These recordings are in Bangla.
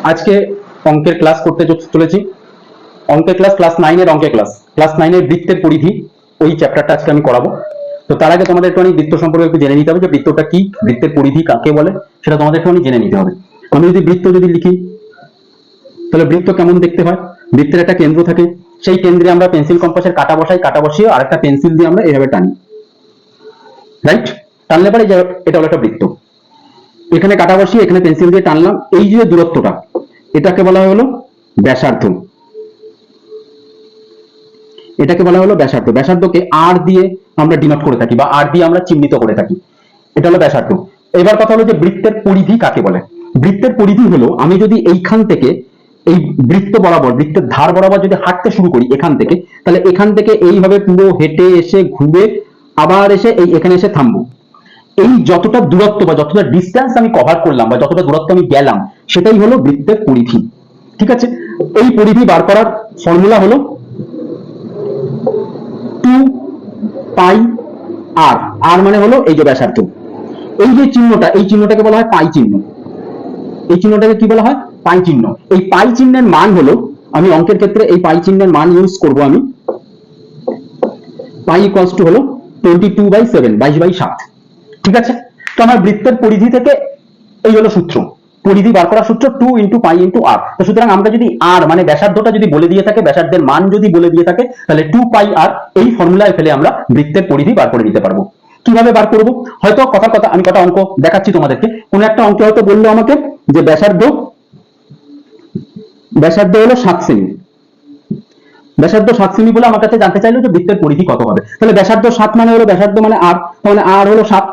আজকে অঙ্কের ক্লাস করতে চলেছি। অঙ্কের ক্লাস 9 এর অঙ্কের ক্লাস 9 এর বৃত্তের পরিধি, ওই চ্যাপ্টারটা আজকে আমি করাবো। তো তার আগে তোমাদের একটু বৃত্ত সম্পর্কে একটু জেনে নিতে হবে যে বৃত্তটা কি, বৃত্তের পরিধি কাকে বলে সেটা তোমাদের একটু জেনে নিতে হবে। আমি যদি বৃত্ত যদি লিখি তাহলে বৃত্ত কেমন দেখতে হয়। বৃত্তের একটা কেন্দ্র থাকে, সেই কেন্দ্রে আমরা পেন্সিল কম্পাসের কাটা বসাই, কাটা বসিয়ে আর একটা পেন্সিল দিয়ে আমরা এভাবে টানি, রাইট? টানলে পরে এটা হলো একটা বৃত্ত। এখানে কাটা বসিয়ে এখানে পেন্সিল দিয়ে টানলাম, এই যে দূরত্বটা এটাকে বলা হলো ব্যাসার্ধ। এটাকে বলা হলো ব্যাসার্ধ। ব্যাসার্ধকে আর দিয়ে আমরা ডিনোট করে থাকি বা আর দিয়ে আমরা চিহ্নিত করে থাকি, এটা হলো ব্যাসার্ধ। এবার কথা হলো যে বৃত্তের পরিধি কাকে বলে। বৃত্তের পরিধি হলো আমি যদি এইখান থেকে এই বৃত্ত বরাবর, বৃত্তের ধার বরাবর যদি হাঁটতে শুরু করি এখান থেকে, তাহলে এখান থেকে এইভাবে পুরো হেঁটে এসে ঘুরে আবার এসে এখানে এসে থামবো। এই যতটা দূরত্ব বা যতটা ডিস্টেন্স আমি কভার করলাম বা যতটা দূরত্ব আমি গেলাম, সেটাই হলো বৃত্তের পরিধি। ঠিক আছে, এই পরিধি বার করার ফর্মুলা হলো 2 পাই আর। আর মানে হলো এই যে ব্যাসার্ধ। এই যে চিহ্নটা, এই চিহ্নটাকে বলা হয় পাই চিহ্ন। এই চিহ্নটাকে কি বলা হয়? পাই চিহ্ন। এই পাই চিহ্নের মান হলো, আমি অঙ্কের ক্ষেত্রে এই পাই চিহ্নের মান ইউজ করব। আমি পাই ইকুয়ালস টু হলো 22/7, 22/7। ঠিক আছে, তো আমার বৃত্তের পরিধি থেকে এই হলো সূত্র, পরিধি বার করার সূত্র 2 × পাই × r। তো সুতরাং আমরা যদি r মানে ব্যাসার্ধটা যদি বলে দিয়ে থাকে, ব্যাসার্ধের মান যদি বলে দিয়ে থাকে, তাহলে 2 পাই r এই ফর্মুলায় ফেলে আমরা বৃত্তের পরিধি বার করে নিতে পারবো। কিভাবে বার করব? হয়তো কথার কথা আমি কটা অঙ্ক দেখাচ্ছি তোমাদেরকে। কোন একটা অঙ্কে হয়তো বললো আমাকে যে ব্যাসার্ধ হলো 7 সেমি। ব্যাসার্ধ 7 সেমি বলে আমার কাছে জানতে চাইলো যে বৃত্তের পরিধি কত হবে। তাহলে ব্যাসার্ধ 7 মানে হলো ব্যাসার্ধ মানে r, তাহলে r হলো 7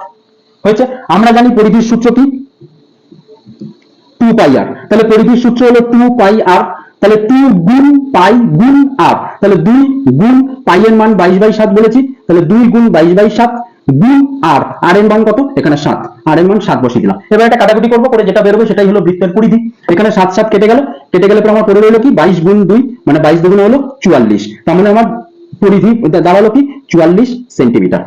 হয়েছে। আমরা জানি পরিধির সূত্র কি? 2 পাই r। তাহলে পরিধির সূত্র হলো 2 পাই r। তাহলে 2 গুণ পাই গুণ r, তাহলে 2 গুণ পাই এর মান 22/7 বলেছি, তাহলে 2 গুণ 22/7 গুণ r। r এর মান কত? এখানে 7, r এর মান 7 বসিয়ে দিলাম। এবার এটা কাটাকুটি করব, করে যেটা বেরোবে সেটাই হলো বৃত্তের পরিধি। এখানে 7 7 কেটে গেল, কেটে গেলে পরে আমার পড়ে রইলো কি 22 গুণ 2, মানে 22 দুগুণ হলো 44। তার মানে আমার পরিধি দাঁড়ালো কি 44 সেন্টিমিটার।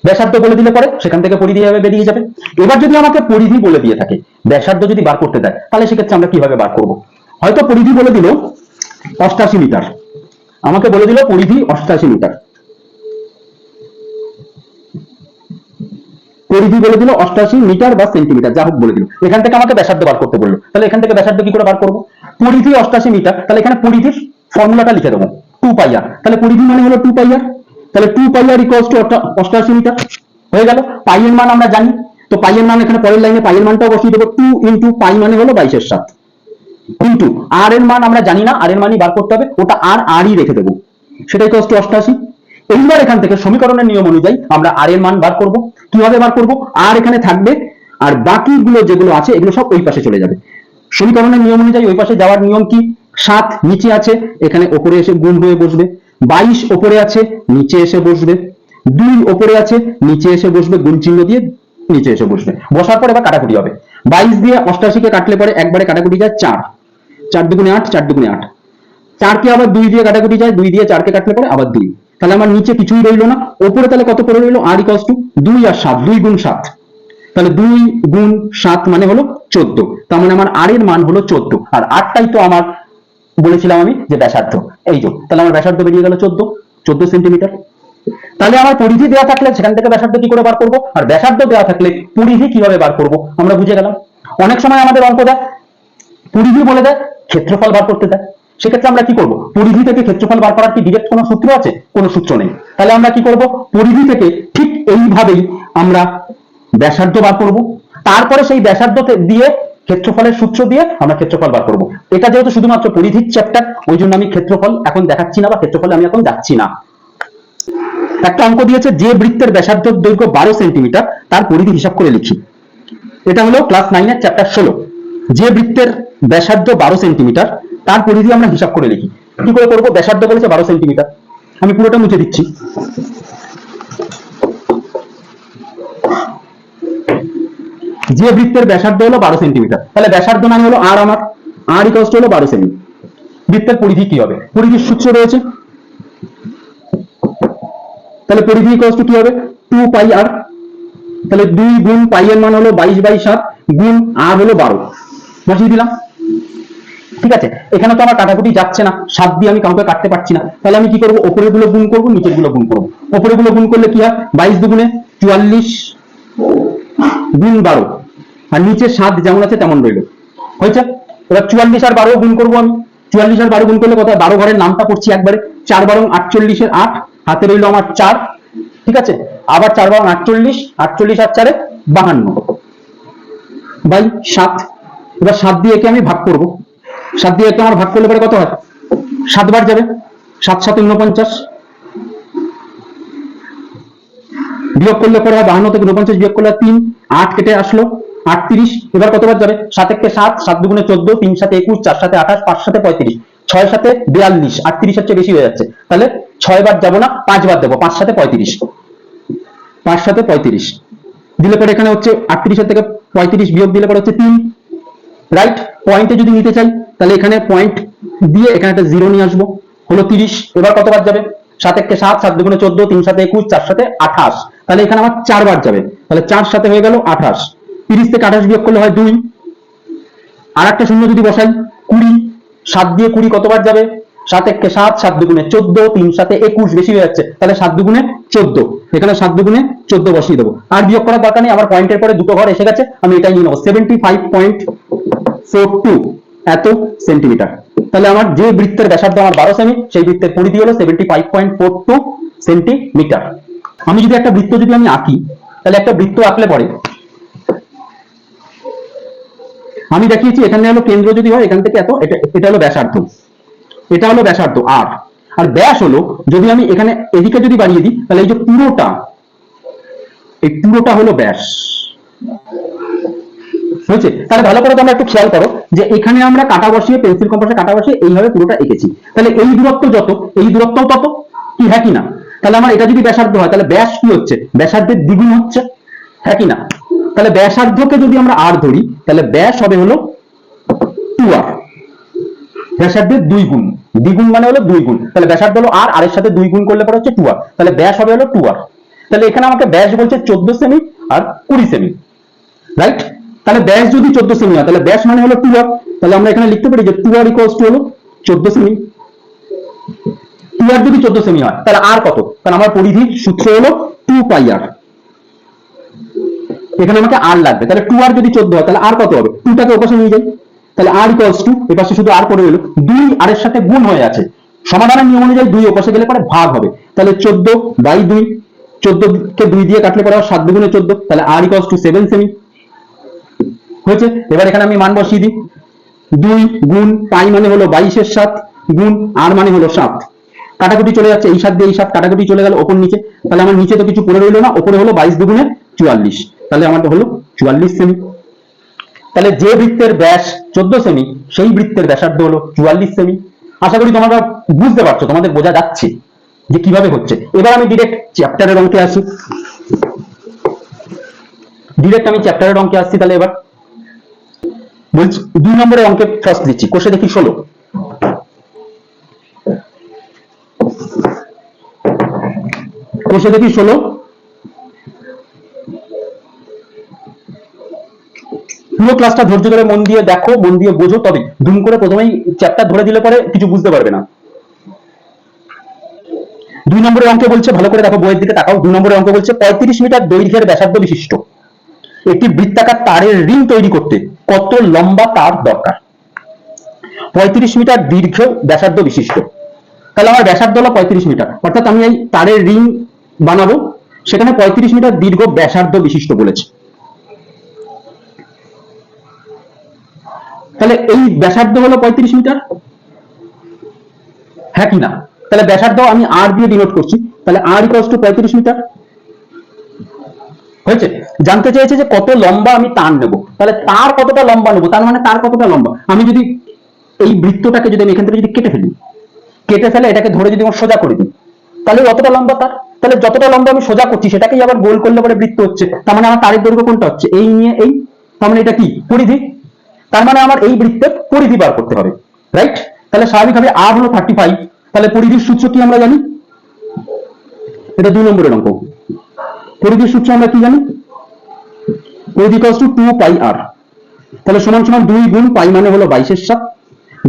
ব্যাসার্ধ বলে দিলে পরে সেখান থেকে পরিধি হবে বেরিয়ে যাবে। এবার যদি আমাকে পরিধি বলে দিয়ে থাকে, ব্যাসার্ধ যদি বার করতে দেয়, তাহলে সেক্ষেত্রে আমরা কিভাবে বার করব? হয়তো পরিধি বলে দিল 88 মিটার, আমাকে বলে দিল পরিধি 88 মিটার, পরিধি বলে দিল 88 মিটার বা সেন্টিমিটার, যা হোক বলে দিল। এখান থেকে আমাকে ব্যাসার্ধ বার করতে বললো, তাহলে এখান থেকে ব্যাসার্ধ কি করে বার করব? পরিধি 88 মিটার, তাহলে এখানে পরিধির ফর্মুলাটা লিখে দেবো 2 পাই r। তাহলে পরিধি মানে হলো 2 পাই r, তাহলে 2 পাই r ইকুয়ালস টু 88 মিটার হয়ে গেল। পাই এর মান আমরা জানি, তো পাই এর মান এখানে পরের লাইনে পাই এর মানটাও বসিয়ে দেবো। 2 × পাই মানে হলো 22/7 কিন্তু r এর মান আমরা জানি না, r এর মানই বার করতে হবে, ওটা rই রেখে দেবো, সেটা ইকুয়ালস টু 88। এইবার এখান থেকে সমীকরণের নিয়ম অনুযায়ী আমরা r এর মান বার করব। কিভাবে বার করব? r এখানে থাকবে আর বাকিগুলো যেগুলো আছে এগুলো সব ওই পাশে চলে যাবে। সমীকরণের নিয়ম অনুযায়ী ওই পাশে যাওয়ার নিয়ম কি? 7 নিচে আছে, এখানে উপরে এসে গুণ হয়ে বসবে। 22 উপরে আছে, নিচে এসে বসবে। 2 উপরে আছে, নিচে এসে বসবে, গুণ চিহ্ন দিয়ে নিচে এসে বসবে। বসার পর এবার কাটাকুটি হবে। 22 দিয়ে 88 কে কাটলে পরে একবারে কাটাকুটি যায় 4, 4 দুগুণে 8, 4 দুগুণে 8। 4 কে আবার 2 দিয়ে কাটাকুটি যায়, 2 দিয়ে 4 কে কাটলে পরে আবার 2। তাহলে আমার নিচে কিছুই রইলো না, উপরে তাহলে কত পড়ে রইলো? r ইকুয়ালস টু 2 আর 7, 2 গুণ 7, তাহলে 2 গুণ 7 মানে হলো 14। তার মানে আমার r এর মান হলো 14, আর rটাই তো আমার বলেছিলাম আমি যে ব্যাসার্ধ, এই যে। তাহলে আমার ব্যাসার্ধ বেরিয়ে গেল 14 সেন্টিমিটার। তাহলে আমার পরিধি দেওয়া থাকলে সেখান থেকে ব্যাসার্ধ কি করে বার করব, আর ব্যাসার্ধ দেওয়া থাকলে পরিধি কিভাবে বার করব আমরা বুঝে গেলাম। অনেক সময় আমাদের অঙ্ক দেয়, পরিধি বলে দেয়, ক্ষেত্রফল বার করতে দেয়। সেক্ষেত্রে আমরা কি করব? পরিধি থেকে ক্ষেত্রফল বার করার কি ডিরেক্ট কোনো সূত্র আছে? কোনো সূত্র নেই। তাহলে আমরা কি করব? পরিধি থেকে ঠিক এইভাবেই আমরা ব্যাসার্ধ বার করব, তারপরে সেই ব্যাসার্ধ দিয়ে ক্ষেত্রফলের সূত্র দিয়ে আমরা ক্ষেত্রফল বার করব। এটা যেহেতু শুধুমাত্র পরিধির চ্যাপ্টার, ওই জন্য আমি ক্ষেত্রফল এখন দেখাচ্ছি না বা ক্ষেত্রফলে আমি এখন যাচ্ছি না। একটা অঙ্ক দিয়েছে, যে বৃত্তের ব্যাসার্ধ দৈর্ঘ্য 12 সেন্টিমিটার তার পরিধি হিসাব করে লিখি। এটা হলো ক্লাস 9 এর চ্যাপ্টার 16। যে বৃত্তের ব্যাসার্ধ 12 সেন্টিমিটার তার পরিধি আমরা হিসাব করে লিখি। কি করে করব? ব্যাসার্ধ বলেছে 12 সেন্টিমিটার, আমি পুরোটা মুছে দিচ্ছি। যে বৃত্তের ব্যাসার্ধ হলো 12 সেন্টিমিটার, তাহলে ব্যাসার্ধ মানে হলো r, আমার r ইকুয়ালস টু হলো 12 সেমি। বৃত্তের পরিধি কি হবে? পরিধির সূত্র রয়েছে, তাহলে পরিধি ইকুয়ালস টু কি হবে? 2 পাই r। তাহলে 2 গুণ পাই এর মান হলো 22/7 গুণ r হলো 12, বসিয়ে দিলাম। ঠিক আছে, এখানে তো আমার কাটাকুটি যাচ্ছে না, 7 দিয়ে আমি কাউকে কাটতে পারছি না, তাহলে আমি কি করবো, উপরের গুলো গুণ করবো, নিচের গুলো গুণ করবো। উপরের গুলো গুণ করলে কি হয়, 22 দুগুণে 44 গুণ 12, আর নিচে 7 যেমন আছে তেমন রইল, হয়েছে। এবার 44 আর 12 গুণ করবো আমি, 44 আর 12 গুণ করলে কত হয়, 12 ঘরের নামটা পড়ছি একবারে, 4 12 48 এর 8, হাতে রইল আমার 4, ঠিক আছে। আবার 4 12 48, 48 আর 4 52 বাই 7। এবার 7 দিয়ে একে আমি ভাগ করব, 7 দিয়ে একে আমার ভাগ করলে পরে কত হয়, 7 বার যাবে, 7 7 49, বিয়োগ করলে পরে হয় 52 থেকে 49 বিয়োগ করলে 3, 8 কেটে আসলো 38। এবার কতবার যাবে, 7 1 7, 7 2 14, 3 7 21, 4 7 28, 5 7 35, 6 7 42, 38 এর চেয়ে বেশি হয়ে যাচ্ছে, তাহলে 6 বার যাব না, 5 বার দেবো, 5 7 35, 5 7 35 দিলে পরে এখানে হচ্ছে 38 এর থেকে 35 বিয়োগ দিলে পরে হচ্ছে 3, রাইট। পয়েন্টে যদি নিতে চাই তাহলে এখানে পয়েন্ট দিয়ে এখানে একটা 0 নিয়ে আসবো, হলো 30। এবার কতবার যাবে, 7 1 7, 7 2 14, 3 7 21, 4 7 28, তাহলে এখানে আমার 4 বার যাবে, তাহলে 4 7 হয়ে গেল 28, 30 থেকে 28 বিয়োগ করলে হয় 2, আর একটা শূন্য যদি বসাই 20, 7 দিয়ে 20 কতবার যাবে, 7 1 7, 7 2 14, 3 7 21, বেশি হয়ে যাচ্ছে, তাহলে 7 2 14, এখানে 7 2 14 বসিয়ে দেবো, আর বিয়োগ করার দরকার নেই, আমার পয়েন্টের পরে দুটো ঘর এসে গেছে, আমি এটাই নিয়ে নেবো, 75.42 এত সেন্টিমিটার। তাহলে আমার যে বৃত্তের ব্যাসার্ধ আমার 12 সেমি, সেই বৃত্তের পরিধি হলো 75.42 সেন্টিমিটার। আমি যদি একটা বৃত্ত যদি আমি আঁকি, তাহলে একটা বৃত্ত আঁকলে পরে আমি দেখিয়েছি এখানে হলো কেন্দ্র যদি হয় এখান থেকে এত, এটা হলো ব্যাসার্ধ, এটা হলো ব্যাসার্ধ আর, আর ব্যাস হলো, যদি আমি এখানে এদিকে যদি বাড়িয়ে দিই তাহলে এই যে পুরোটা, এই পুরোটা হলো ব্যাস, হয়েছে। তাহলে ভালো করে তোমরা একটু খেয়াল করো যে এখানে আমরা কাটা বসিয়ে, পেন্সিল কম্পাসে কাটা বসিয়ে এইভাবে পুরোটা এঁকেছি, তাহলে এই দূরত্ব যত, এই দূরত্বও তত, কি হ্যাঁ কি না, তাহলে আমার এটা যদি ব্যাসার্ধ হয় তাহলে ব্যাস কি হচ্ছে, ব্যাসার্ধের দ্বিগুণ হচ্ছে, হ্যাঁ কি না। তাহলে ব্যাসার্ধকে যদি আমরা আর ধরি তাহলে ব্যাস হবে হলো 2r, ব্যাসার্ধের 2 গুণ, দ্বিগুণ মানে হলো 2 গুণ, তাহলে ব্যাসার্ধ হলো r, আর এর সাথে 2 গুণ করলে পরে হচ্ছে 2r, তাহলে ব্যাস হবে হলো 2r। তাহলে এখানে আমাকে ব্যাস বলছে 14 সেমি আর 20 সেমি, রাইট। তাহলে ব্যাস যদি 14 সেমি হয় তাহলে ব্যাস মানে হলো 2r, তাহলে আমরা এখানে লিখতে পারি যে 2r ইকুয়ালস টু হলো 14 সেমি। 2r যদি 14 সেমি হয় তাহলে আর কত, তাহলে আমার পরিধির সূত্র হলো 2 পাই r, এখানে আমাকে আর লাগবে, তাহলে 2r যদি 14 হয় তাহলে আর কত হবে, 2 টাকে ওপাশে নিয়ে যাই, তাহলে r ইকুয়ালস টু, এপাশে শুধু r পড়ে রইল, 2 r এর সাথে গুণ হয়ে আছে, সমাধানের নিয়ম অনুযায়ী 2 ওপাশে গেলে পরে ভাগ হবে, তাহলে 14 বাই 2, 14 কে 2 দিয়ে কাটলে পরে 7 2 14, তাহলে r ইকুয়ালস টু 7 সেমি, হয়েছে। এবার এখানে আমি মান বসিয়ে দিই, 2 গুণ পাই মানে হলো 22 এর 7 গুণ r মানে হলো 7, কাটাকুটি চলে যাচ্ছে, এই 7 দিয়ে এই 7 কাটাকুটি চলে গেল ওপর নিচে, তাহলে আমার নিচে তো কিছু পড়ে রইলো না, উপরে হলো 22 দুগুণে 44, তাহলে আমারটা হলো 44 সেমি। তাহলে যে বৃত্তের ব্যাস 14 সেমি সেই বৃত্তের ব্যাসার্ধ হলো 44 সেমি। আশা করি তোমরা বুঝতে পারছো, তোমাদের বোঝা যাচ্ছে যে কিভাবে হচ্ছে। এবার আমি ডিরেক্ট চ্যাপ্টারের অঙ্কে আসি, তাহলে এবার বলছি 2 নম্বরের অঙ্কে ফার্স্ট দিচ্ছি, কোষে দেখি 16, কোষে দেখি 16, পুরো ক্লাসটা ধৈর্য ধরে মন দিয়ে দেখো, মন দিয়ে বোঝো, তবে দুম করে প্রথমেই চ্যাপ্টার ধরে দিলে পরে কিছু বুঝতে পারবে না। 2 নম্বরের অঙ্কে বলছে, ভালো করে দেখো, বইয়ের দিকে তাকাও, 2 নম্বরের অঙ্ক বলছে 35 মিটার দৈর্ঘ্যের ব্যাসার্ধ বিশিষ্ট একটি বৃত্তাকার তারের রিং তৈরি করতে কত লম্বা তার দরকার। 35 মিটার দীর্ঘ ব্যাসার্ধ বিশিষ্ট, তাহলে আমার ব্যাসার্ধ হলো 35 মিটার, অর্থাৎ আমি এই তারের রিং বানাবো, সেখানে 35 মিটার দীর্ঘ ব্যাসার্ধ বিশিষ্ট বলেছে, তাহলে এই ব্যাসার্ধ হলো 35 মিটার, হ্যাঁ কি না। তাহলে ব্যাসার্ধ আমি r দিয়ে ডিনোট করছি, তাহলে r ইকুয়ালস টু 35 মিটার, হয়েছে। জানতে চেয়েছে যে কত লম্বা আমি তার নেব, তাহলে তার কতটা লম্বা নেব, তার মানে তার কতটা লম্বা, আমি যদি এই বৃত্তটাকে যদি আমি এখান থেকে যদি কেটে ফেলে এটাকে ধরে যদি আমার সোজা করে দিই তাহলে অতটা লম্বা তার, তাহলে যতটা লম্বা আমি সোজা করছি সেটাকেই আবার গোল করলে পরে বৃত্ত হচ্ছে, তার মানে আমার তারের দৈর্ঘ্য কোনটা হচ্ছে, এই নিয়ে এই, তার মানে এটা কি পরিধি, তার মানে আমার এই বৃত্তের পরিধি বার করতে হবে, রাইট। তাহলে স্বাভাবিকভাবে r হলো 35, তাহলে পরিধির সূত্র কি আমরা জানি, এটা 2 নম্বরের অঙ্ক, পরিধির সূত্র আমরা কি জানি, পরিধি ইকুয়ালস টু 2 পাই r, তাহলে সমান সমান 2 গুণ পাই মানে হলো 22 এর 7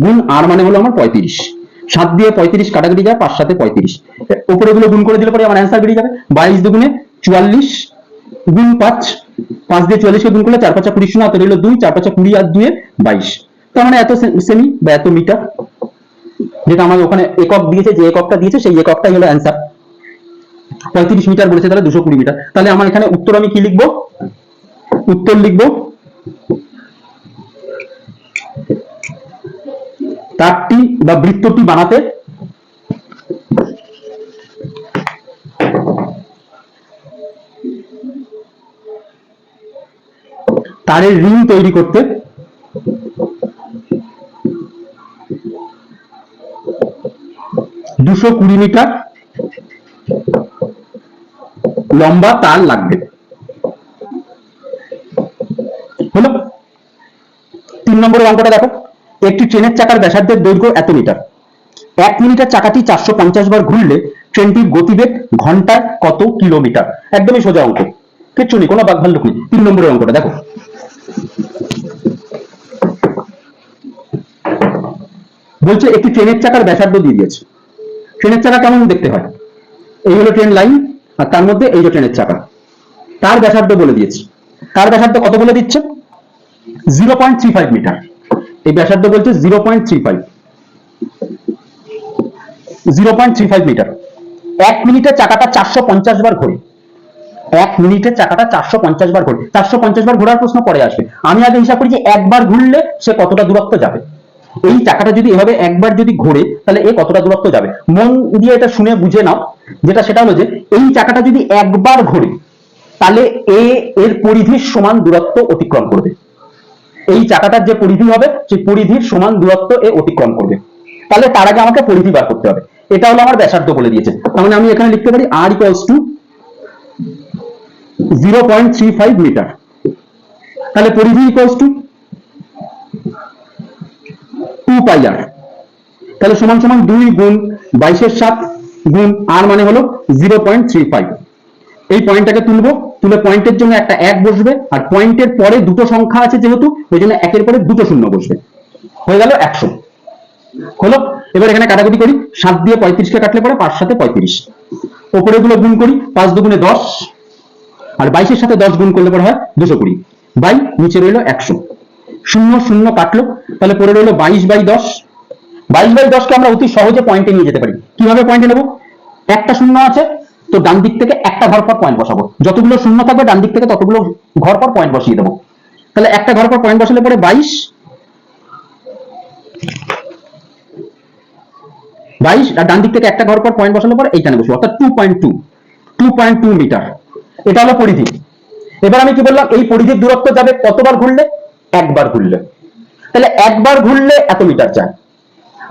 গুণ আর মানে হলো আমার 35, 7 দিয়ে 35 কাটাকাটি যায়, 5 7 35, উপরে গুলো গুণ করে দিলে পরে আমার অ্যান্সার বেরিয়ে যাবে 22 দুগুণে 44 গুণ 5, 5 দিয়ে 44 কে গুণ করলে 4 5 20 শূন্য হাতে রইল 2, 4 5 20 আর 2 এ 22। তার মানে এত সেমি বা এত মিটার, যেটা আমাদের ওখানে একক দিয়েছে, যে এককটা দিয়েছে সেই এককটাই হলো অ্যান্সার। 35 মিটার বলেছে, তাহলে 220 মিটার। তাহলে আমার এখানে উত্তর আমি কি লিখবো? উত্তর লিখবো তারটি বা বৃত্তটি বানাতে তারের রিং তৈরি করতে 220 মিটার লম্বা তার লাগবে। হলো 3 নম্বরের অঙ্কটা দেখো, একটি ট্রেনের চাকার ব্যাসার্ধের দৈর্ঘ্য এত মিটার, 1 মিনিটে চাকাটি 450 বার ঘুরলে ট্রেনটির গতিবেগ ঘন্টায় কত কিলোমিটার? একদমই সোজা অঙ্ক, কিচ্ছু নেই, কোনো বাকভাল্লুক নেই। 3 নম্বরের অঙ্কটা দেখো, বলছে একটি ট্রেনের চাকার ব্যাসার্ধ দিয়ে দিয়েছে। ট্রেনের চাকা কেমন দেখতে হয়? এই হলো ট্রেন লাইন, আর তার মধ্যে এই যে ট্রেনের চাকা, তার ব্যাসার্ধ বলে দিয়েছে। তার ব্যাসার্ধ কত বলে দিচ্ছে? 0.35 মিটার। এই ব্যাসার্ধ বলছে 0.35 মিটার। 1 মিনিটে চাকাটা 450 বার ঘোরে। 1 মিনিটে চাকাটা 450 বার ঘোরে। 450 বার ঘোরার প্রশ্ন পরে আসবে। আমি আগে হিসাব করি যে একবার ঘুরলে সে কতটা দূরত্ব যাবে। এই চাকাটা যদি এভাবে একবার যদি ঘোরে তাহলে এ কতটা দূরত্ব যাবে। মন দিয়ে এটা শুনে বুঝে নাও, যেটা সেটা হলো যে এই চাকাটা যদি একবার ঘোরে তাহলে এ এর পরিধির সমান দূরত্ব অতিক্রম করবে। এই চাকাটার যে পরিধি হবে সেই পরিধির সমান দূরত্ব এ অতিক্রম করবে। তাহলে তার আগে আমাকে পরিধি বার করতে হবে। এটা হলো আমার ব্যাসার্ধ বলে দিয়েছে। তার মানে আমি এখানে লিখতে পারি r ইকুয়ালস টু 0.35 মিটার। তাহলে পরিধি ইকুয়ালস টু 2 পাই r। তাহলে সমান সমান 2 গুণ 22 এর 7 গুণ r মানে হলো 0.35। এই পয়েন্টটাকে তুলবো, তুলে পয়েন্টের জন্য একটা 1 বসবে, আর পয়েন্টের পরে দুটো সংখ্যা আছে যেহেতু ওই জন্য একের পরে দুটো শূন্য বসবে, হয়ে গেল 100। হলো, এবার এখানে কাটাকুটি করি, 7 দিয়ে 35 কে কাটলে পরে 5 7 35, উপরে গুলো গুণ করি, 5 দুগুণে 10, আর 22 এর সাথে 10 গুণ করলে পরে হয় 220, বাই নিচে রইল 100, শূন্য শূন্য কাটলো, তাহলে পরে রইল 22/10। 22/10 কে আমরা অতি সহজে পয়েন্টে নিয়ে যেতে পারি। কিভাবে পয়েন্টে নেব? একটা শূন্য আছে তো ডান দিক থেকে একটা ঘর পর পয়েন্ট বসাবো, যতগুলো শূন্য থাকবে ডান দিক থেকে ততগুলো ঘর পর পয়েন্ট বসিয়ে দেবো। তাহলে একটা ঘর পর পয়েন্ট বসালে পরে 22, আর ডান দিক থেকে একটা ঘর পর পয়েন্ট বসালে পরে এইখানে বসবো, অর্থাৎ 2.2 মিটার। এটা হলো পরিধি। এবার আমি কি বললাম, এই পরিধির দূরত্ব যাবে কতবার ঘুরলে? একবার ঘুরলে। তাহলে একবার ঘুরলে এত মিটার চাই।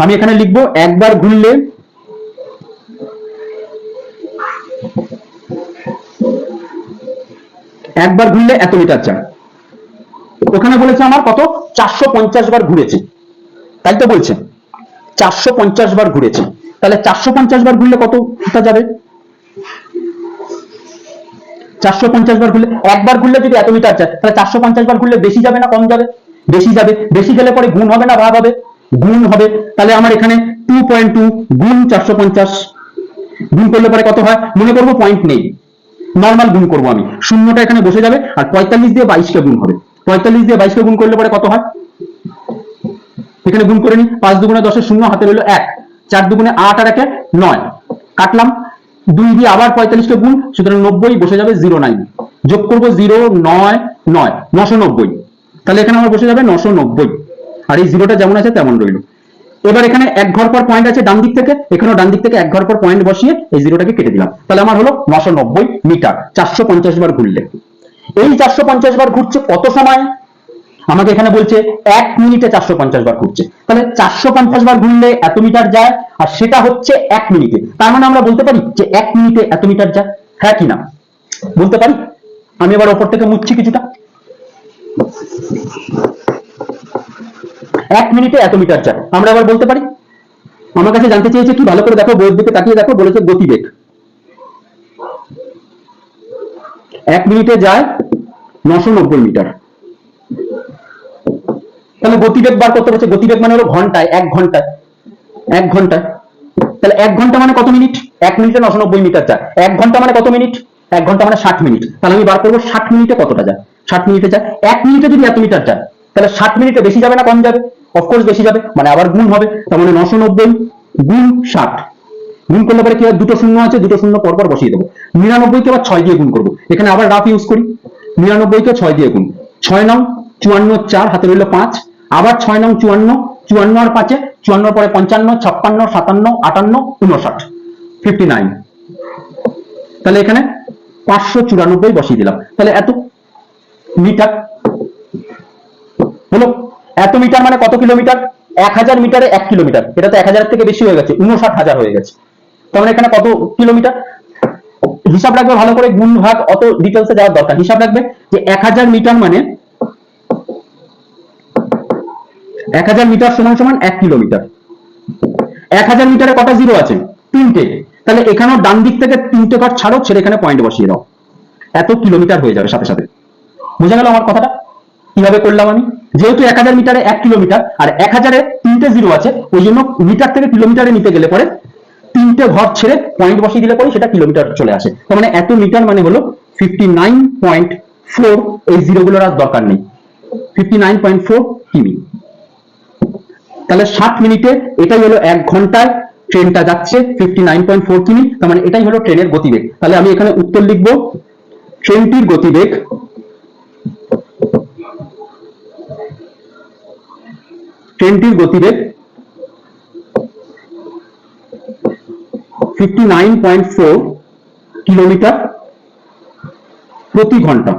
আমি এখানে লিখবো একবার ঘুরলে এত মিটার চাই। ওখানে বলেছে আমার কত? 450 বার ঘুরেছে, তাই তো বলছে 450 বার ঘুরেছে। তাহলে 450 বার ঘুরলে কতটা যাবে? 450 বার ঘুরলে, একবার ঘুরলে যদি এত মিটার চায় তাহলে 450 বার ঘুরলে বেশি যাবে না কম যাবে? বেশি যাবে। বেশি গেলে পরে গুণ হবে না ভাগ হবে? গুণ হবে। তাহলে আমার এখানে 2.2 গুণ 450 গুণ করলে পরে কত হয়? মনে করবো পয়েন্ট নেই, নর্মাল গুণ করবো আমি, শূন্যটা এখানে বসে যাবে, আর 45 দিয়ে 22 কে গুণ হবে। 45 দিয়ে 22 কে গুণ করলে পরে কত হয়? এখানে গুণ করে নি, 5 দুগুণে 10 এর শূন্য, হাতে রইল 1, 4 দুগুণে 8 আর 1 9, কাটলাম, 2 দিয়ে আবার 45 কে গুণ, সুতরাং 90 বসে যাবে 09, যোগ করবো 0 9 9 990, তাহলে এখানে আমার বসে যাবে 990, আর এই জিরোটা যেমন আছে তেমন রইল। এবার এখানে এক ঘর পর পয়েন্ট আছে ডান দিক থেকে, এখানেও ডান দিক থেকে এক ঘর পর পয়েন্ট বসিয়ে এই জিরোটাকে কেটে দিলাম, তাহলে আমার হলো 990 মিটার 450 বার ঘুরলে। এই 450 বার ঘুরছে কত সময়? আমাকে এখানে বলছে 1 মিনিটে 450 বার ঘুরছে, তাহলে 450 বার ঘুরলে এত মিটার যায়, আর সেটা হচ্ছে 1 মিনিটে। তার মানে আমরা বলতে পারি যে 1 মিনিটে এত মিটার যায়, হ্যাঁ কি না বলতে পারি? আমি এবার ওপর থেকে মুছছি কিছুটা। 1 মিনিটে এত মিটার যায়, আমরা এবার বলতে পারি। আমার কাছে জানতে চেয়েছে কি, ভালো করে দেখো, বইয়ের দিকে তাকিয়ে দেখো, বলেছে গতিবেগ 1 মিনিটে যায় 990 মিটার, তাহলে গতিবেগ বার করতে হচ্ছে, গতিবেগ মানে হলো ঘন্টায়, 1 ঘন্টায়, 1 ঘন্টায়। তাহলে 1 ঘন্টা মানে কত মিনিট? 1 মিনিটে 990 মিটার যায়। 1 ঘন্টা মানে কত মিনিট? 1 ঘন্টা মানে 60 মিনিট। তাহলে আমি বার করবো 60 মিনিটে কতটা যায়। 60 মিনিটে যায়। 1 মিনিটে যদি এত মিটার যায়, তাহলে 60 মিনিটে বেশি যাবে না কম যাবে? অফকোর্স বেশি যাবে, মানে আবার গুণ হবে। তার মানে 990 গুণ 60, গুণ করলে পরে কি হয়, দুটো শূন্য আছে, দুটো শূন্য পর পর বসিয়ে দেবো। 99 কে আবার 6 দিয়ে গুণ করবো। এখানে আবার রাফ ইউজ করি, 99 কে 6 দিয়ে গুণ, 6 নং 54, 4 হাতে রইল 5, আবার 6 নং 54, 54 আর 5, 54 পরে 55, 56, 57, 58, 59, 59। তাহলে এখানে 594 বসিয়ে দিলাম। তাহলে এত মিটার হলো। এত মিটার মানে কত কিলোমিটার? 1000 মিটারে 1 কিলোমিটার। এটা তো 1000 থেকে বেশি হয়ে গেছে, 59,000 হয়ে গেছে। তাহলে এখানে কত কিলোমিটার? হিসাব রাখবে ভালো করে, গুণ ভাগ অত ডিটেলসে যাওয়ার দরকার। হিসাব রাখবে যে 1000 মিটার মানে 1000 মিটার সমান সমান 1 কিলোমিটার। 1000 মিটারে কটা জিরো আছে? 3টে। তাহলে এখানেও ডান দিক থেকে 3টে ঘর ছাড়ো, ছেড়ে এখানে পয়েন্ট বসিয়ে দাও। এত কিলোমিটার হয়ে যাবে সাথে সাথে। বুঝা গেল আমার কথাটা? কিভাবে করলাম আমি? যেহেতু 1000 মিটারে 1 কিলোমিটার আর 1000-এ 3টে জিরো আছে, ওই জন্য মিটার থেকে কিলোমিটারে নিতে গেলে পরে 3টে ঘর ছেড়ে পয়েন্ট বসিয়ে দিলে পরে সেটা কিলোমিটার চলে আসে। তার মানে এত মিটার মানে হলো 59.4। এই জিরোগুলোর আর দরকার নেই, 59.4 কিমি। তাহলে 60 মিনিটে, এটাই হলো 1 ঘন্টায় ট্রেনটা যাচ্ছে 59.4 কিমি। তার মানে এটাই হলো ট্রেনের গতিবেগ। তাহলে আমি এখানে উত্তর লিখবো, ট্রেনটির গতিবেগ ট্রেনটির গতিবেগ 59.4 কিলোমিটার প্রতি ঘন্টা।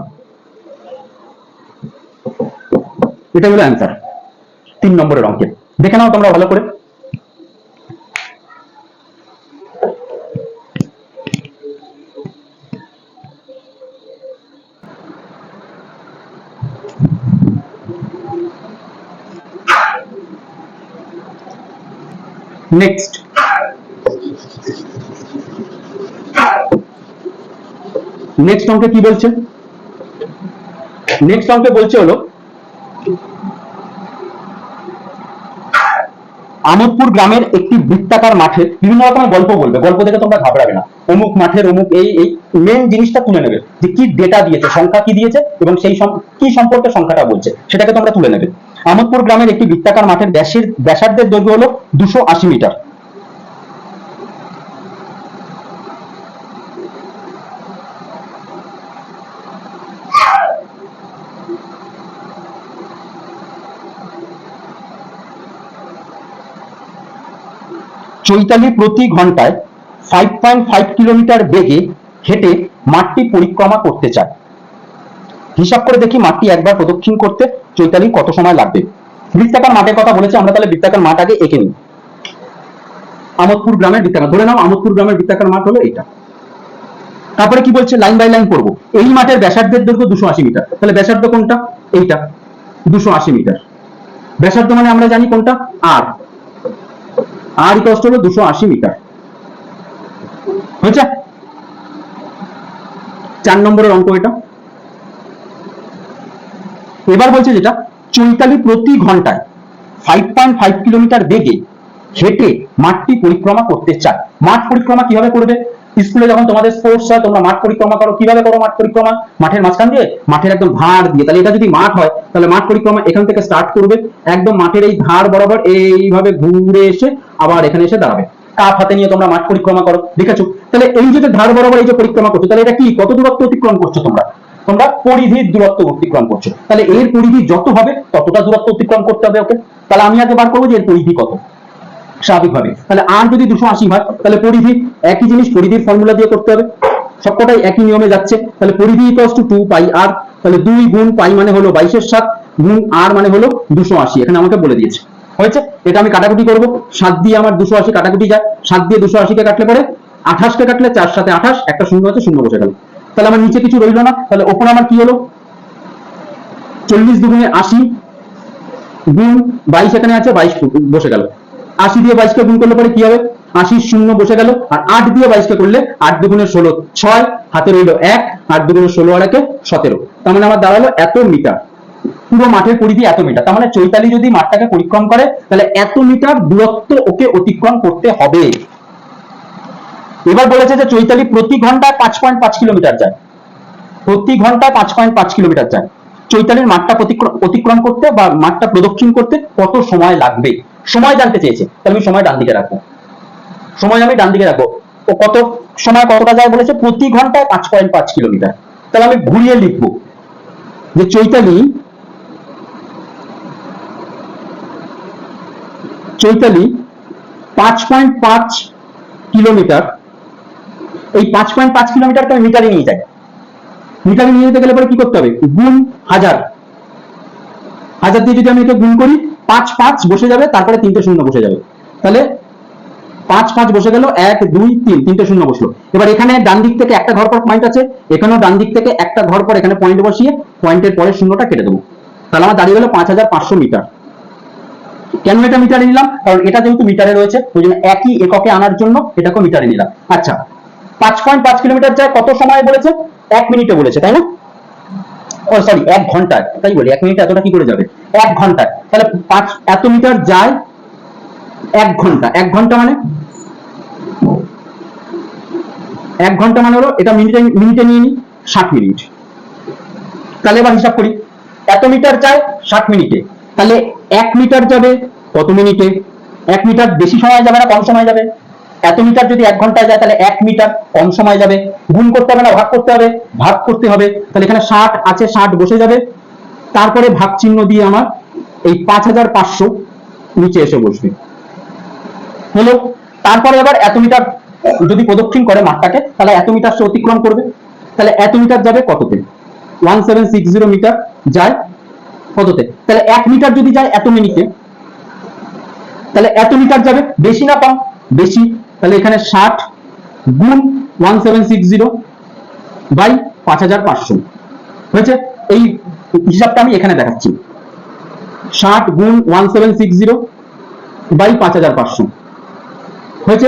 এটা হলো অ্যান্সার 3 নম্বরের অঙ্কে। দেখে নাও তোমরা ভালো করে। নেক্সট অঙ্কে কি বলছে? নেক্সট অঙ্কে বলছে হলো আমোদপুর গ্রামের একটি বৃত্তাকার মাঠে, বিভিন্ন রকমের গল্প বলবে, গল্প দেখে তোমরা ঘাবড়াবে না। অমুক মাঠের অমুক, এই মেন জিনিসটা তুলে নেবে, যে কি ডেটা দিয়েছে, সংখ্যা কি দিয়েছে এবং সেই কি সম্পর্কে সংখ্যাটা বলছে সেটাকে তোমরা তুলে নেবে। আমোদপুর গ্রামের একটি বৃত্তাকার মাঠের ব্যাসার্ধের দৈর্ঘ্য হলো 280 মিটার। চৈতালি প্রতি ঘন্টায় 5.5 কিলোমিটার বেগে হেঁটে মাঠটি পরিক্রমা করতে চায়। হিসাব করে দেখি মাঠটি একবার প্রদক্ষিণ করতে চৈতালি কত সময় লাগবে। বৃত্তাকার মাঠের কথা বলেছে, আমরা তাহলে বৃত্তাকার মাঠ আগে এঁকে নিই। আমোদপুর গ্রামের বৃত্তাকার, ধরে নাও আমোদপুর গ্রামের বৃত্তাকার মাঠ হলো এইটা। তারপরে কি বলছে, লাইন বাই লাইন পড়বো। এই মাঠের ব্যাসার্ধের দৈর্ঘ্য 280 মিটার। তাহলে ব্যাসার্ধ কোনটা? এইটা, 280 মিটার। ব্যাসার্ধ মানে আমরা জানি কোনটা, আর ইকস্ট হলো 280 মিটার। হয়েছে? 4 নম্বরের অঙ্ক এটা। এবার বলছে যেটা, চৈতালি প্রতি ঘন্টায় 5.5 কিলোমিটার বেগে হেঁটে মাঠটি পরিক্রমা করতে চায়। মাঠ পরিক্রমা কিভাবে করবে? স্কুলে যখন তোমাদের স্পোর্টস হয়, তোমরা মাঠ পরিক্রমা করো, কিভাবে করো মাঠ পরিক্রমা? মাঠের মাঝখান দিয়ে, মাঠের একদম ধার দিয়ে। তাহলে এটা যদি মাঠ হয়, তাহলে মাঠ পরিক্রমা এখান থেকে স্টার্ট করবে, একদম মাঠের এই ধার বরাবর এইভাবে ঘুরে এসে আবার এখানে এসে দাঁড়াবে। কাপ হাতে নিয়ে তোমরা মাঠ পরিক্রমা করো, দেখেছো? তাহলে এই যে ধার বরাবর এই যে পরিক্রমা করছো, তাহলে এটা কি, কত দূরত্ব অতিক্রম করছো তোমরা? তোমরা পরিধির দূরত্ব অতিক্রম করছো। তাহলে এর পরিধি যত হবে ততটা দূরত্ব অতিক্রম করতে হবে ওকে। তাহলে আমি আগে বার করবো যে এর পরিধি কত, স্বাভাবিকভাবে। তাহলে আর যদি 280 হয়, তাহলে পরিধি একই জিনিস, পরিধির ফর্মুলা দিয়ে করতে হবে, সবকটাই একই নিয়মে যাচ্ছে। তাহলে পরিধি ইকুয়ালস টু 2 পাই আর। তাহলে 2 গুণ পাই মানে হলো 22/7 গুণ আর মানে হলো 280। এখানে আমাকে বলে দিয়েছে। হয়েছে? এটা আমি কাটাকুটি করব, 7 দিয়ে আমার 280 কাটাকুটি যায়, 7 দিয়ে 280 কে কাটলে পরে 28 কে কাটলে 4 7 28, একটা শূন্য আছে, শূন্য বসে গেল। তাহলে আমার নিচে কিছু রইল না। তাহলে ওপরে আমার কি হলো, 40 দুগুণে 80 গুণ 22, এখানে আছে 22 বসে গেল। 80 দিয়ে 22 কে গুণ করলে পরে কি হবে, 80 শূন্য বসে গেল। আর 8 দিয়ে 22 কে করলে 8 দুগুণে 16 6, হাতে রইল 1, 8 দুগুণে 16 আর 1 17। তার মানে আমার দাঁড়ালো এত মিটার। পুরো মাঠের পরিধি এত মিটার, তার মানে চৈতালি যদি মাঠটাকে পরিক্রম করে তাহলে এত মিটার দূরত্ব ওকে অতিক্রম করতে হবে। এবার বলেছে যে চৈতালি প্রতি ঘন্টায় 5.5 কিলোমিটার যায়, প্রতি ঘন্টায় 5.5 কিলোমিটার যায়। চৈতালির মাঠটা অতিক্রম করতে বা মাঠটা প্রদক্ষিণ করতে কত সময় লাগবে, সময় জানতে চেয়েছে, তাহলে আমি সময় ডান দিকে রাখবো, সময় আমি ডান দিকে রাখবো। ও কত সময় কতটা যায় বলেছে, প্রতি ঘন্টায় 5.5 কিলোমিটার। তাহলে আমি ঘুরিয়ে লিখবো যে চৈতালি 5.5 কিলোমিটার, এই 5.5 কিলোমিটারকে আমি মিটারে নিয়ে যাই। মিটারে নিয়ে যেতে গেলে পরে কি করতে হবে, গুণ 1000, 1000 দিয়ে যদি আমি এটা গুণ করি 5 5 বসে যাবে, তারপরে 3টে শূন্য বসে যাবে, তাহলে 5 5 বসে গেল, 1 2 3, 3টে শূন্য বসলো। এবার এখানে ডান দিক থেকে একটা ঘর পর পয়েন্ট আছে, এখানেও ডান দিক থেকে একটা ঘর পর এখানে পয়েন্ট বসিয়ে পয়েন্টের পরে শূন্যটা কেটে দেবো, তাহলে আমার দাঁড়িয়ে গেল 5500 মিটার। কেন এটা মিটারে নিলাম, কারণ এটা যেহেতু মিটারে রয়েছে ওই জন্য একই এককে আনার জন্য এটাকে মিটারে নিলাম। আচ্ছা, 5.5 কিলোমিটার যায় কত সময় বলেছে, 1 মিনিটে বলেছে, তাই না? ও সরি, 1 ঘন্টায়, তাই বলি 1 মিনিটে এতটা কি করে যাবে, 1 ঘন্টায়। তাহলে এত মিটার যায় 1 ঘন্টা, 1 ঘন্টা মানে 1 ঘন্টা মানে হলো, এটা মিনিটে মিনিটে নিয়ে নি 60 মিনিট। তাহলে এবার হিসাব করি, এত মিটার যায় 60 মিনিটে, তাহলে 1 মিটার যাবে কত মিনিটে, 1 মিটার বেশি সময় যাবে না কম সময় যাবে, এত মিটার যদি 1 ঘন্টায় যায় তাহলে 1 মিটার কম সময় যাবে, গুণ করতে হবে না ভাগ করতে হবে, ভাগ করতে হবে, তাহলে এখানে 60 আছে 60 বসে যাবে, তারপরে ভাগ চিহ্ন দিয়ে আমার এই 5500 নিচে এসে বসবে, হলো। তারপরে এবার এত মিটার যদি প্রদক্ষিণ করে মাঠটাকে তাহলে এত মিটার সে অতিক্রম করবে, তাহলে এত মিটার যাবে কততে, 1760 মিটার যায় কততে, তাহলে 1 মিটার যদি যায় এত মিনিটে, তাহলে এত মিটার যাবে বেশি না কম, বেশি, তাহলে এখানে 60 গুণ 1760 বাই 5500 হয়েছে। এই হিসাবটা আমি এখানে দেখাচ্ছি, 60 গুণ 1760 বাই 5500 হয়েছে।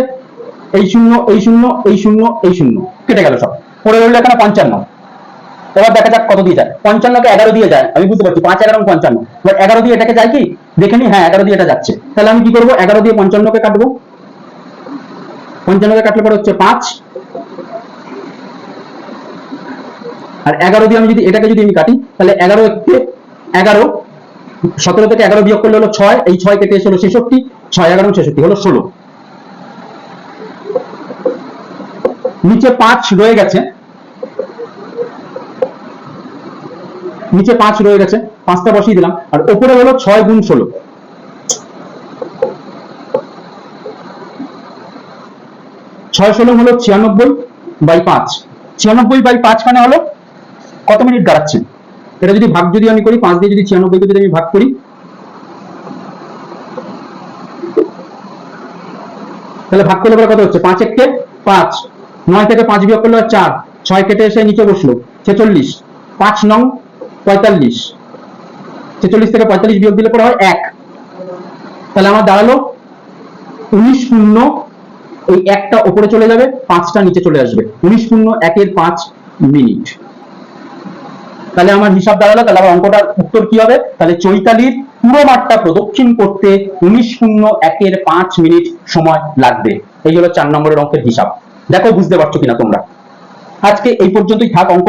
এই শূন্য এই শূন্য এই শূন্য এই শূন্য কেটে গেল, সব পড়ে রইল এখানে 55। এবার দেখা যাক কত দিয়ে যায়, 55 কে 11 দিয়ে যায়, আমি বুঝতে পারছি 5 11 55, এবার 11 দিয়ে এটাকে যায় কি দেখে নি, হ্যাঁ 11 দিয়ে এটা যাচ্ছে, তাহলে আমি কি করবো 11 দিয়ে 55 কে কাটবো, 55 কে কাটলে পরে হচ্ছে 5, আর 11 দিয়ে আমি যদি এটাকে যদি আমি কাটি তাহলে 11 কে 11, 17 থেকে 11 বিয়োগ করলে হলো 6, এই 6 কেটে এসে হলো 66, 6 11 66 হলো 16, নিচে 5 রয়ে গেছে, নিচে 5 রয়ে গেছে, 5টা বসিয়ে দিলাম, আর উপরে হলো 6 গুণ 16, 6 16 হলো 96 বাই 5, 96 বাই 5 মানে হলো কত মিনিট দাঁড়াচ্ছে, এটা যদি ভাগ যদি আমি করি 5 দিয়ে যদি 96 কে যদি আমি ভাগ করি তাহলে ভাগ করলে পরে কত হচ্ছে, 5 1 কে 5, 9 থেকে 5 বিয়োগ করলে 4, 6 কেটে এসে নিচে বসলো 46, 5 9 45, 46 থেকে 45 বিয়োগ দিলে পরে হয় 1, তাহলে আমার দাঁড়ালো 19 শূন্য, এই একটা উপরে চলে যাবে 5টা নিচে চলে আসবে, 19 শূন্য 1 এর 5 মিনিট। তাহলে আমার হিসাব দাঁড়ালো, তাহলে আমার অঙ্কটার উত্তর কি হবে, তাহলে চৈতালির পুরো মাঠটা প্রদক্ষিণ করতে 19 শূন্য 1 এর 5 মিনিট সময় লাগবে। এই হলো 4 নম্বরের অঙ্কের হিসাব। দেখো বুঝতে পারছো কিনা তোমরা। আজকে এই পর্যন্তই থাক অঙ্ক,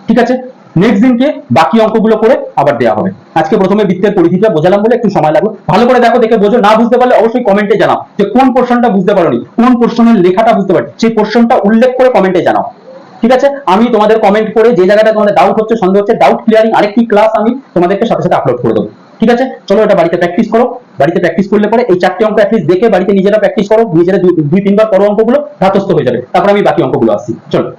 ঠিক আছে, নেক্সট দিনকে বাকি অঙ্কগুলো করে আবার দেওয়া হবে। আজকে প্রথমে বৃত্তের পরিধিটা বোঝালাম বলে একটু সময় লাগলো, ভালো করে দেখো, দেখে বোঝো, না বুঝতে পারলে অবশ্যই কমেন্টে জানাও যে কোন পোর্শনটা বুঝতে পারোনি, কোন পোর্শনের লেখাটা বুঝতে পারো, সেই পোর্শনটা উল্লেখ করে কমেন্টে জানাও, ঠিক আছে। আমি তোমাদের কমেন্ট করে যে জায়গাটা তোমাদের ডাউট হচ্ছে, সন্দেহ হচ্ছে, ডাউট ক্লিয়ারিং আরেকটি ক্লাস আমি তোমাদেরকে সাথে সাথে আপলোড করে দেবো, ঠিক আছে। চলো এটা বাড়িতে প্র্যাকটিস করো, বাড়িতে প্র্যাকটিস করলে পরে এই 4টে অঙ্ক অ্যাটলিস্ট দেখে বাড়িতে নিজেরা প্র্যাকটিস করো, নিজেরা 2-3 বার করো, অঙ্কগুলো ধাতস্থ হয়ে যাবে, তারপর আমি বাকি অঙ্কগুলো আসছি, চলো।